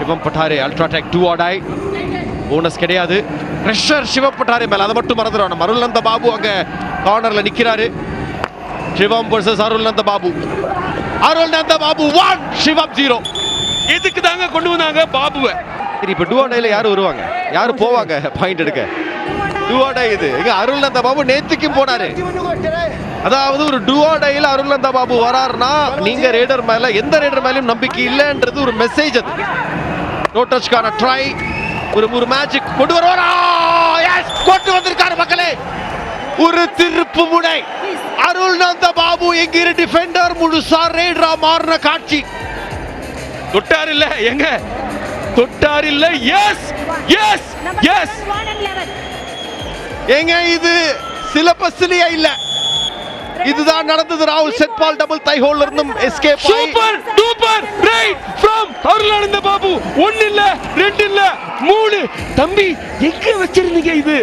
சிவம் Patare UltraTech 2 ஆடாய் bonus கிடையாது. Pressure சிவம் பட்டாரே மேல, அதை மட்டும் மறந்துடும். அருள்நந்த பாபு அங்க கார்னர்ல நிக்கிறாரு. சிவம் வர்சஸ் அருள்நந்த பாபு. அருள்நந்த பாபு 1, சிவம் 0. எதுக்கு தாங்க கொண்டு வந்தாங்க பாபுவை? சரி, இப்ப டுவாடைல யாரு வருவாங்க, யாரு போவாங்க பாயிண்ட் எடுக்க? டுவாடை இது இங்க அருள்நந்த பாபு நேத்துக்கும் போனாரு. அதாவது ஒரு டுவாடைல அருள்நந்த பாபு வராருன்னா நீங்க ரேடர் மேல எந்த ரேடர் மேலயும் நம்பிக்கை இல்லைன்றது ஒரு மெசேஜ். அது நோ டச்கான ட்ரை, ஒரு மேஜிக் கொண்டு வருவாரா? எஸ், கொண்டு வந்திருக்காரு மக்களே. ஒரு திருப்பு முனை. அருள்நந்த பாபு எங்கிரு டிஃபெண்டர் முழுசா ரேடரா மாறின காட்சி. தொட்டார் இல்ல, எங்க தொட்டார் இல்ல. எஸ் எஸ் எஸ், எங்க இது சிலபஸ்லயே இல்ல. இதுதான் நடந்தது. ராகுல் செட்பால் டபுள் தை ஹோல்ல இருந்தும் எஸ்கேப் ஆயி super duper right from Arulananda Babu. 1 இல்ல 2 இல்ல 3. தம்பி எங்க வச்சிருந்தீங்க இது?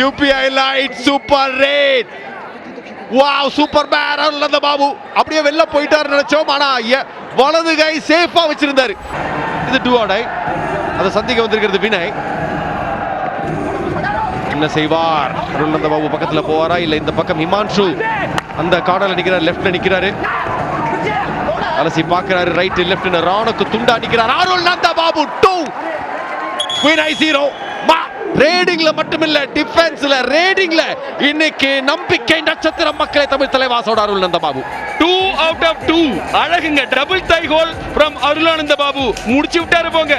UPI lite super rate. Wow, super man Arulnanda Babu. அப்படியே வெளில போயிட்டாரு நினைச்சோம், ஆனா வலது கை சேஃபா வச்சிருந்தாரு. இது டுவாடை. அதை சந்திக்க வந்திருக்கிறது வினய். என்ன செய்வார்? அருள்நந்த பாபு பக்கத்துல போவாரா இல்ல இந்த பக்கம் ஹிமான்ஷு அந்த கார்னர்ல நிக்கிறார், லெஃப்ட்ல நிக்கிறாரு. அலசி பாக்குறாரு, ரைட் லெஃப்ட் ராணுக்கு துண்டா நிக்கிறார். அருள்நந்த பாபு 2, வினய் 0. ரேடிங்ல மட்டுமில்ல, டிஃபென்ஸ்ல ரேடிங்ல இன்னைக்கு நம்பிக்கை நட்சத்திரம் மக்களே. Tamil தலைவாசோட அருள்நந்த Babu 2 out of 2. அழகுங்க, double tie hole from Arulananda Babu. முடிச்சு விட்டாரு போங்க.